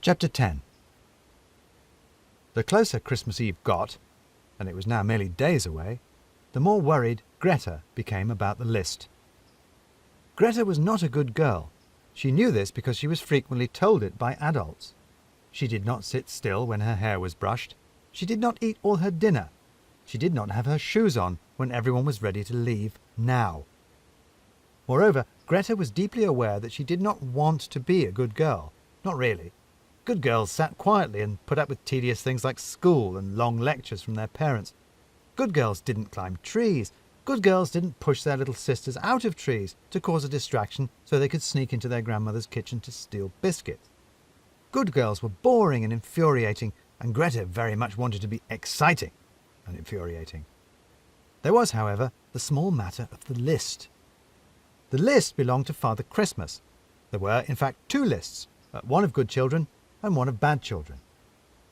Chapter 10. The closer Christmas Eve got, and it was now merely days away, the more worried Greta became about the list. Greta was not a good girl. She knew this because she was frequently told it by adults. She did not sit still when her hair was brushed. She did not eat all her dinner. She did not have her shoes on when everyone was ready to leave now. Moreover, Greta was deeply aware that she did not want to be a good girl. Not really. Good girls sat quietly and put up with tedious things like school and long lectures from their parents. Good girls didn't climb trees. Good girls didn't push their little sisters out of trees to cause a distraction so they could sneak into their grandmother's kitchen to steal biscuits. Good girls were boring and infuriating, and Greta very much wanted to be exciting and infuriating. There was, however, the small matter of the list. The list belonged to Father Christmas. There were, in fact, two lists, one of good children and one of bad children.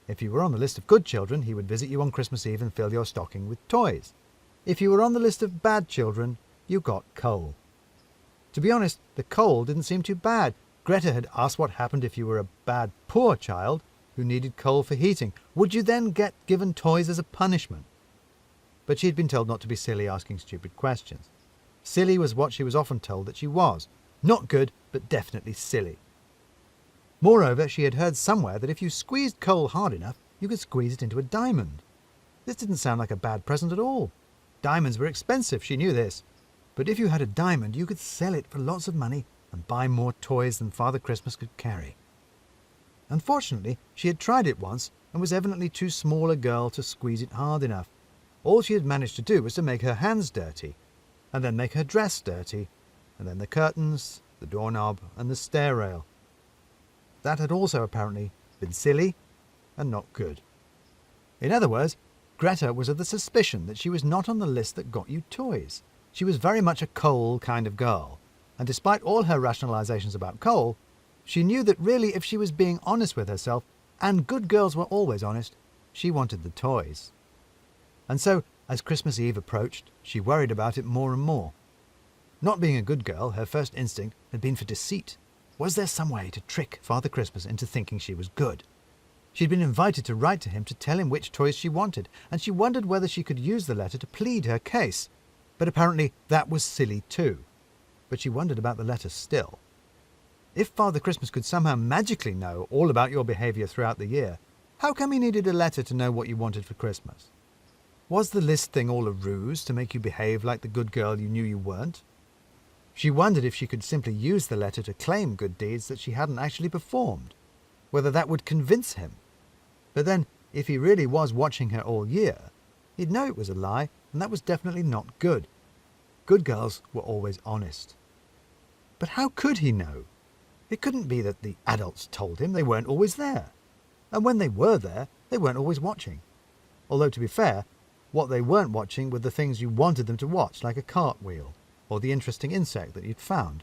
If you were on the list of good children, he would visit you on Christmas Eve and fill your stocking with toys. If you were on the list of bad children, you got coal. To be honest, the coal didn't seem too bad. Greta had asked what happened if you were a bad, poor child who needed coal for heating. Would you then get given toys as a punishment? But she had been told not to be silly asking stupid questions. Silly was what she was often told that she was. Not good, but definitely silly. Moreover, she had heard somewhere that if you squeezed coal hard enough, you could squeeze it into a diamond. This didn't sound like a bad present at all. Diamonds were expensive, she knew this. But if you had a diamond, you could sell it for lots of money and buy more toys than Father Christmas could carry. Unfortunately, she had tried it once and was evidently too small a girl to squeeze it hard enough. All she had managed to do was to make her hands dirty, and then make her dress dirty, and then the curtains, the doorknob, and the stair rail. That had also apparently been silly and not good. In other words, Greta was of the suspicion that she was not on the list that got you toys. She was very much a coal kind of girl, and despite all her rationalizations about coal, she knew that really if she was being honest with herself, and good girls were always honest, she wanted the toys. And so, as Christmas Eve approached, she worried about it more and more. Not being a good girl, her first instinct had been for deceit. Was there some way to trick Father Christmas into thinking she was good? She'd been invited to write to him to tell him which toys she wanted, and she wondered whether she could use the letter to plead her case. But apparently that was silly too. But she wondered about the letter still. If Father Christmas could somehow magically know all about your behavior throughout the year, how come he needed a letter to know what you wanted for Christmas? Was the list thing all a ruse to make you behave like the good girl you knew you weren't? She wondered if she could simply use the letter to claim good deeds that she hadn't actually performed, whether that would convince him. But then, if he really was watching her all year, he'd know it was a lie, and that was definitely not good. Good girls were always honest. But how could he know? It couldn't be that the adults told him. They weren't always there. And when they were there, they weren't always watching. Although, to be fair, what they weren't watching were the things you wanted them to watch, like a cartwheel, or the interesting insect that you'd found.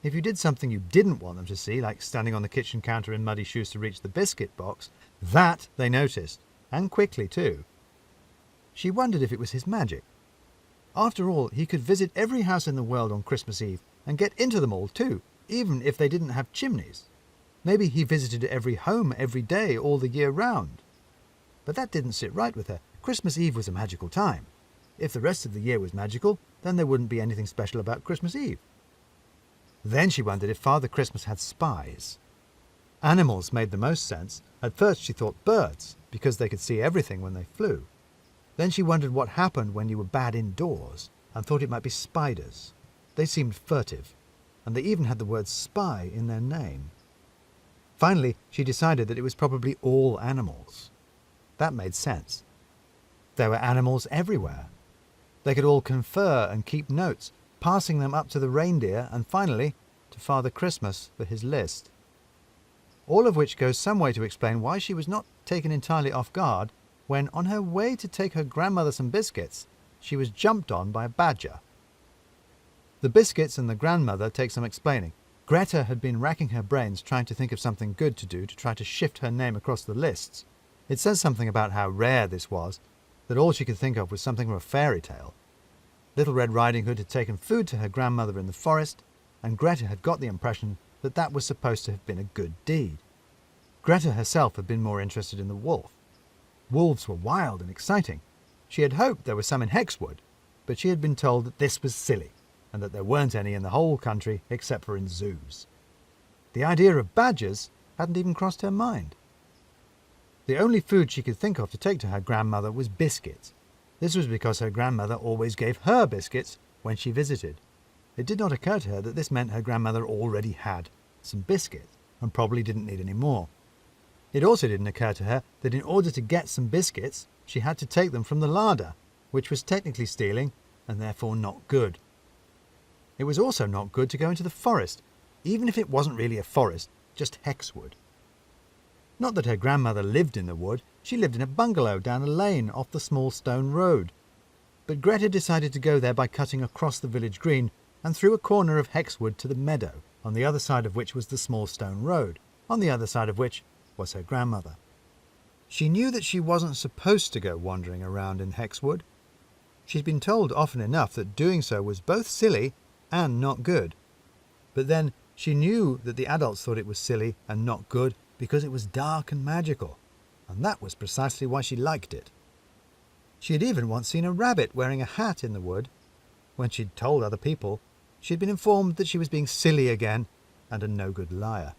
If you did something you didn't want them to see, like standing on the kitchen counter in muddy shoes to reach the biscuit box, that they noticed, and quickly too. She wondered if it was his magic. After all, he could visit every house in the world on Christmas Eve, and get into them all too, even if they didn't have chimneys. Maybe he visited every home every day all the year round. But that didn't sit right with her. Christmas Eve was a magical time. If the rest of the year was magical, then there wouldn't be anything special about Christmas Eve. Then she wondered if Father Christmas had spies. Animals made the most sense. At first she thought birds, because they could see everything when they flew. Then she wondered what happened when you were bad indoors, and thought it might be spiders. They seemed furtive, and they even had the word spy in their name. Finally, she decided that it was probably all animals. That made sense. There were animals everywhere. They could all confer and keep notes, passing them up to the reindeer and finally to Father Christmas for his list. All of which goes some way to explain why she was not taken entirely off guard when, on her way to take her grandmother some biscuits, she was jumped on by a badger. The biscuits and the grandmother take some explaining. Greta had been racking her brains trying to think of something good to do to try to shift her name across the lists. It says something about how rare this was, that all she could think of was something from a fairy tale. Little Red Riding Hood had taken food to her grandmother in the forest, and Greta had got the impression that that was supposed to have been a good deed. Greta herself had been more interested in the wolf. Wolves were wild and exciting. She had hoped there were some in Hexwood, but she had been told that this was silly, and that there weren't any in the whole country except for in zoos. The idea of badgers hadn't even crossed her mind. The only food she could think of to take to her grandmother was biscuits. This was because her grandmother always gave her biscuits when she visited. It did not occur to her that this meant her grandmother already had some biscuits and probably didn't need any more. It also didn't occur to her that in order to get some biscuits, she had to take them from the larder, which was technically stealing and therefore not good. It was also not good to go into the forest, even if it wasn't really a forest, just Hexwood. Not that her grandmother lived in the wood, she lived in a bungalow down a lane off the small stone road. But Greta decided to go there by cutting across the village green and through a corner of Hexwood to the meadow, on the other side of which was the small stone road, on the other side of which was her grandmother. She knew that she wasn't supposed to go wandering around in Hexwood. She'd been told often enough that doing so was both silly and not good. But then she knew that the adults thought it was silly and not good because it was dark and magical, and that was precisely why she liked it. She had even once seen a rabbit wearing a hat in the wood. When she'd told other people, she'd been informed that she was being silly again and a no-good liar.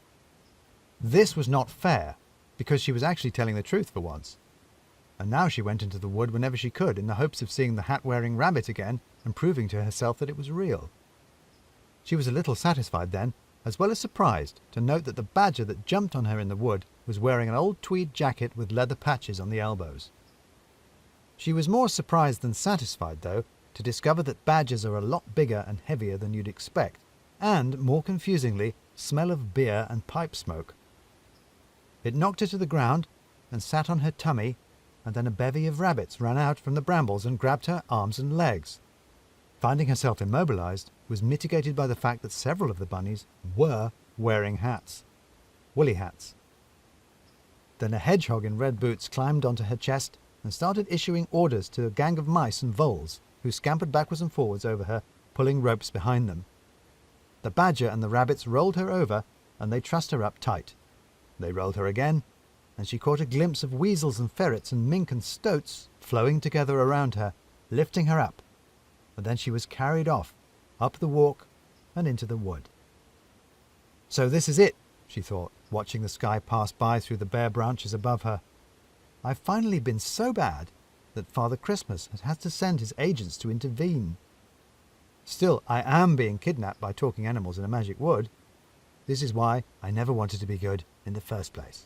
This was not fair, because she was actually telling the truth for once. And now she went into the wood whenever she could in the hopes of seeing the hat-wearing rabbit again and proving to herself that it was real. She was a little satisfied then, as well as surprised, to note that the badger that jumped on her in the wood was wearing an old tweed jacket with leather patches on the elbows. She was more surprised than satisfied, though, to discover that badgers are a lot bigger and heavier than you'd expect, and, more confusingly, smell of beer and pipe smoke. It knocked her to the ground and sat on her tummy, and then a bevy of rabbits ran out from the brambles and grabbed her arms and legs. Finding herself immobilized was mitigated by the fact that several of the bunnies were wearing hats. Woolly hats. Then a hedgehog in red boots climbed onto her chest and started issuing orders to a gang of mice and voles who scampered backwards and forwards over her, pulling ropes behind them. The badger and the rabbits rolled her over, and they trussed her up tight. They rolled her again, and she caught a glimpse of weasels and ferrets and mink and stoats flowing together around her, lifting her up, and then she was carried off, up the walk and into the wood. So this is it, she thought, watching the sky pass by through the bare branches above her. I've finally been so bad that Father Christmas has had to send his agents to intervene. Still, I am being kidnapped by talking animals in a magic wood. This is why I never wanted to be good in the first place.